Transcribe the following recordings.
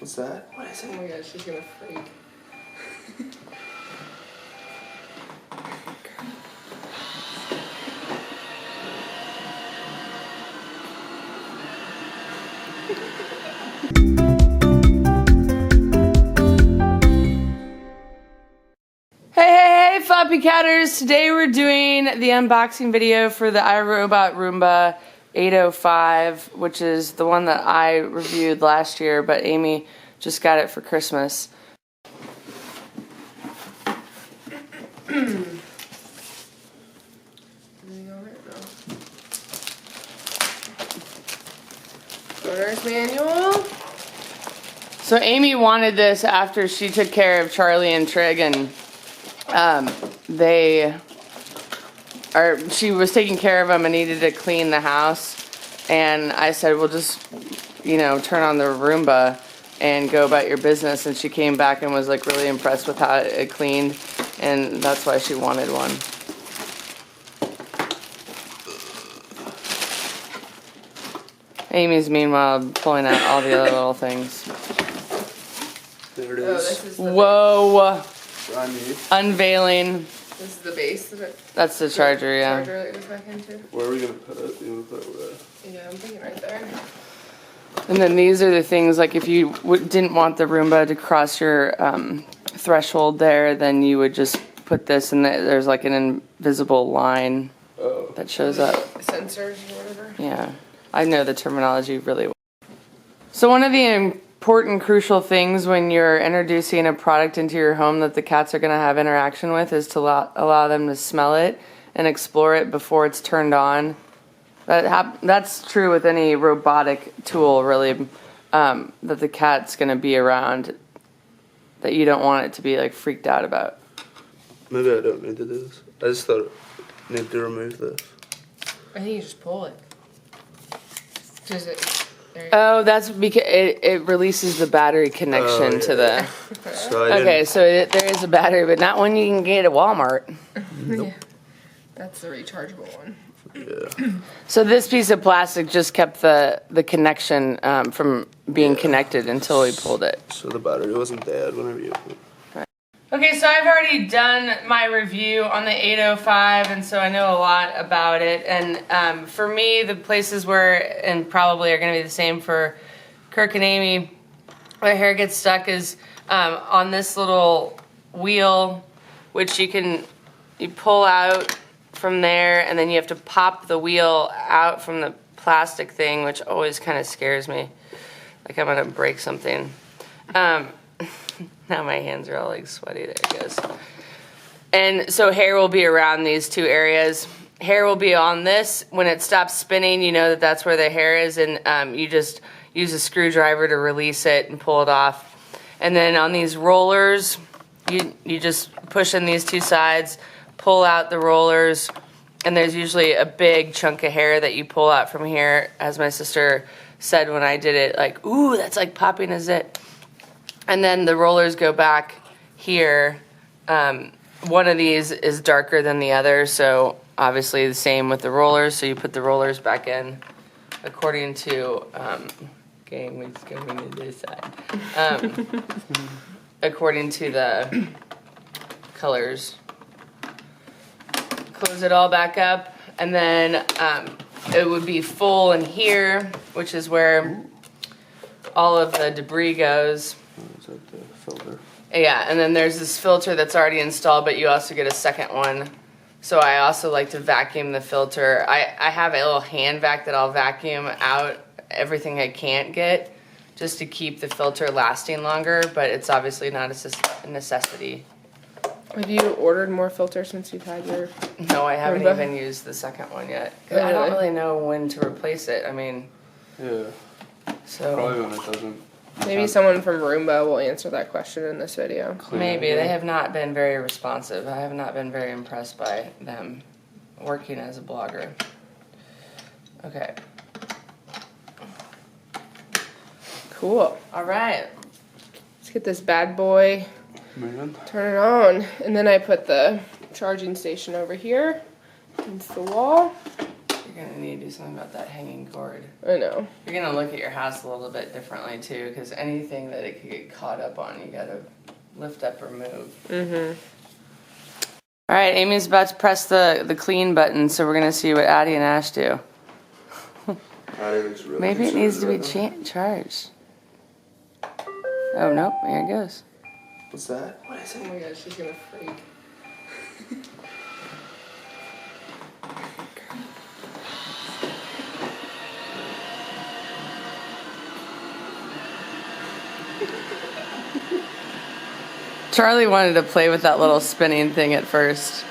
What's that? What is it? Oh my gosh, she's gonna freak. Hey, Floppycatters! Today we're doing the unboxing video for the iRobot Roomba 805, which is the one that I reviewed last year, but Amy just got it for Christmas. Owner's manual. So Amy wanted this after she took care of Charlie and Trig, and she was taking care of them and needed to clean the house. And I said, well, just, you know, turn on the Roomba and go about your business. And she came back and was like really impressed with how it cleaned, and that's why she wanted one. Amy's meanwhile pulling out all the other little things. There it is. Whoa! Base. Unveiling. This is the base. That's the charger, yeah. Charger that goes back into. Where are we gonna put it? You wanna put it where? Yeah, I'm thinking right there. And then these are the things, like if you didn't want the Roomba to cross your threshold there, then you would just put this, and there's like an invisible line that shows up. Sensors or whatever. Yeah, I know the terminology really well. So one of the important, crucial things when you're introducing a product into your home that the cats are going to have interaction with is to allow them to smell it and explore it before it's turned on. That's true with any robotic tool, really, that the cat's going to be around, that you don't want it to be like freaked out about. Maybe I don't need to do this. I just thought I need to remove this. I think you just pull it. Does it? Oh, that's because it releases the battery connection to the... So there is a battery, but not one you can get at Walmart. Nope. Yeah. That's the rechargeable one. Yeah. So this piece of plastic just kept the connection from being connected until we pulled it. So the battery wasn't dead whenever you opened it. Okay, so I've already done my review on the 805, and so I know a lot about it. And for me, the places where, and probably are going to be the same for Kirk and Amy, where hair gets stuck is on this little wheel, which you pull out from there, and then you have to pop the wheel out from the plastic thing, which always kind of scares me, like I'm going to break something. Now my hands are all like sweaty. There it goes. And so hair will be around these two areas. Hair will be on this. When it stops spinning, you know that that's where the hair is, and you just use a screwdriver to release it and pull it off. And then on these rollers, you just push in these two sides, pull out the rollers, and there's usually a big chunk of hair that you pull out from here. As my sister said when I did it, like, ooh, that's like popping a zit. And then the rollers go back here. One of these is darker than the other, so obviously the same with the rollers. So you put the rollers back in according to, going to this side. According to the colors. Close it all back up, and then it would be full in here, which is where all of the debris goes. Is that the filter? Yeah, and then there's this filter that's already installed, but you also get a second one. So I also like to vacuum the filter. I have a little hand vac that I'll vacuum out everything I can't get, just to keep the filter lasting longer, but it's obviously not a necessity. Have you ordered more filters since you've had your... No, I haven't even used the second one yet. I don't really know when to replace it. I mean... Yeah. So... Probably when it doesn't... Maybe someone from Roomba will answer that question in this video. Maybe. They have not been very responsive. I have not been very impressed by them working as a blogger. Okay. Cool. All right. Let's get this bad boy, turn it on. And then I put the charging station over here against the wall. You're gonna need to do something about that hanging cord. I know. You're gonna look at your house a little bit differently too, because anything that it could get caught up on, you gotta lift up or move. Mm-hmm. All right, Amy's about to press the clean button, so we're gonna see what Addie and Ash do. Really Maybe it needs to be charged. Oh nope, here it goes. What's that? What is Oh it? my god, she's gonna freak. Charlie wanted to play with that little spinning thing at first.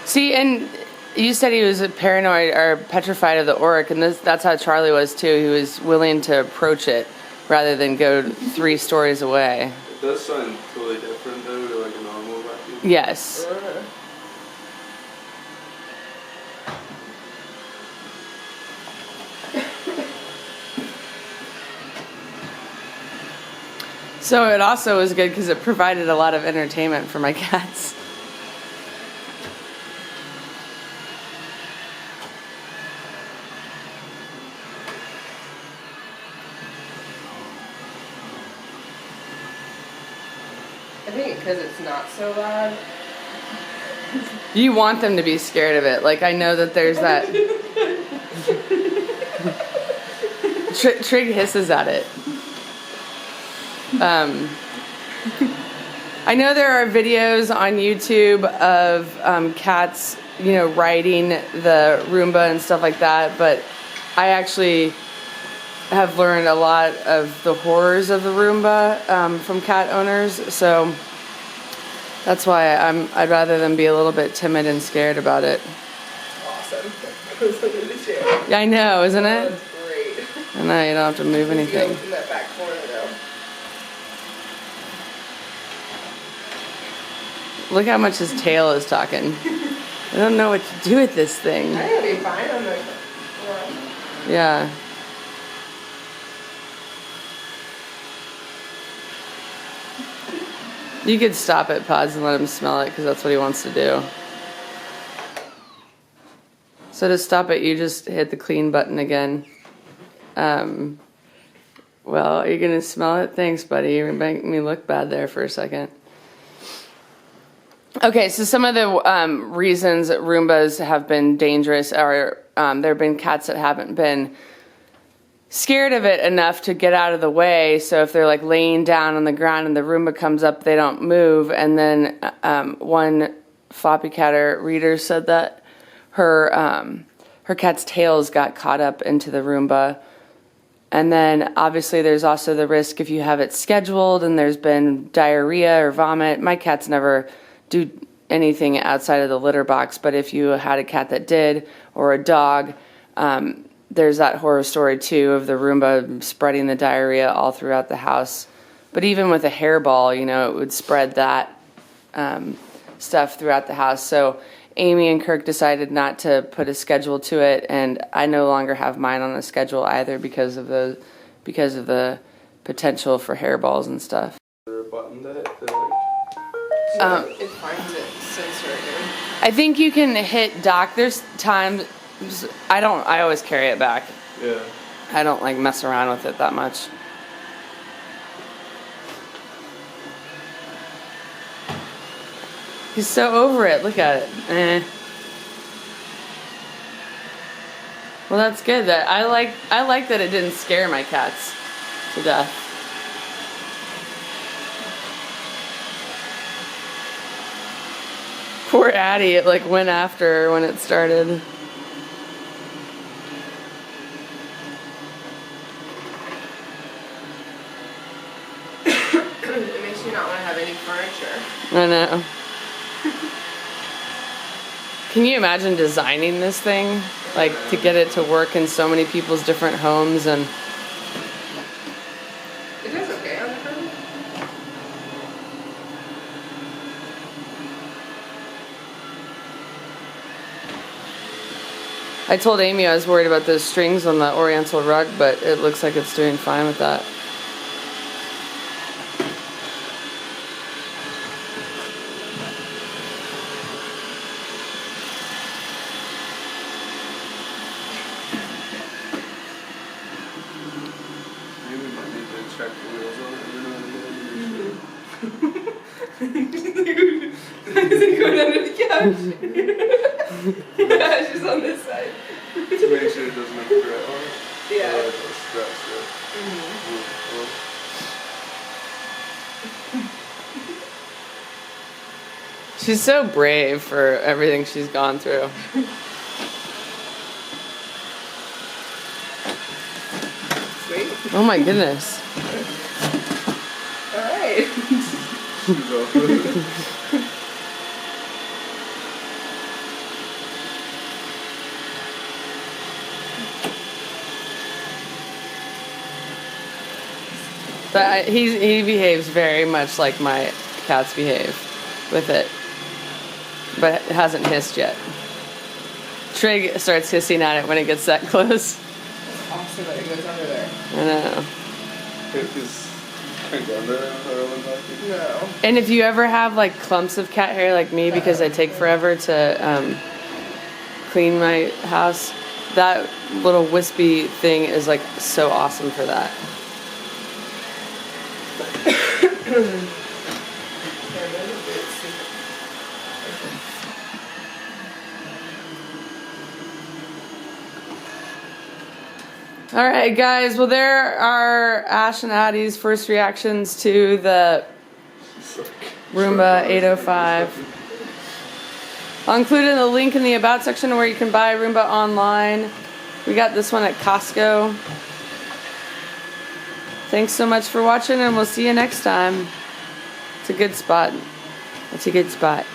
See, and you said he was paranoid or petrified of the orc, and that's how Charlie was too. He was willing to approach it rather than go 3 stories away. It does sound totally different though to like a normal vacuum. Yes. So it also was good because it provided a lot of entertainment for my cats. I think because it's not so loud. You want them to be scared of it. Like, I know that there's that. Trig hisses at it. I know there are videos on YouTube of cats, you know, riding the Roomba and stuff like that, but I actually have learned a lot of the horrors of the Roomba from cat owners, so that's why I'd rather them be a little bit timid and scared about it. Awesome. That goes under the chair. Yeah, I know, isn't it? That's great. I know, you don't have to move anything. In that back corner though. Look how much his tail is talking. I don't know what to do with this thing. I think it'll be fine on the. Yeah. You could stop it, Pods, and let him smell it, because that's what he wants to do. So to stop it, you just hit the clean button again. Well, are you going to smell it? Thanks, buddy. You're making me look bad there for a second. Okay, so some of the reasons that Roombas have been dangerous are there have been cats that haven't been scared of it enough to get out of the way. So if they're like laying down on the ground and the Roomba comes up, they don't move. And then one Floppycat reader said that her cat's tails got caught up into the Roomba. And then obviously there's also the risk if you have it scheduled and there's been diarrhea or vomit. My cats never do anything outside of the litter box, but if you had a cat that did, or a dog, there's that horror story too of the Roomba spreading the diarrhea all throughout the house. But even with a hairball, you know, it would spread that stuff throughout the house. So Amy and Kirk decided not to put a schedule to it, and I no longer have mine on a schedule either because of the potential for hairballs and stuff. There a button that It finds it sensor again. I think you can hit dock. There's times I always carry it back. yeah. I don't like mess around with it that much. He's so over it. Look at it. Well, that's good. That I like that it didn't scare my cats to death. Poor Addie, it like went after her when it started. It makes you not want to have any furniture. I know. Can you imagine designing this thing? Like to get it to work in so many people's different homes and... It does okay on the curve. I told Amy I was worried about those strings on the Oriental rug, but it looks like it's doing fine with that. check the wheels on it every now and then. Is it going under the couch? Yeah, she's on this side. To make sure it doesn't have grit on it. Yeah. Or it's scratched it. She's so brave for everything she's gone through. Sweet. Oh my goodness. All right. She's off. But he behaves very much like my cats behave with it. But it hasn't hissed yet. Trig starts hissing at it when it gets that close. It's awesome that it goes under there. I know. Can't go under there without rolling back in. No. And if you ever have like clumps of cat hair like me, because I take forever to clean my house, that little wispy thing is like so awesome for that. All right, guys. Well, there are Ash and Addie's first reactions to the Roomba 805. I'll include in the link in the About section where you can buy Roomba online. We got this one at Costco. Thanks so much for watching, and we'll see you next time. It's a good spot. It's a good spot.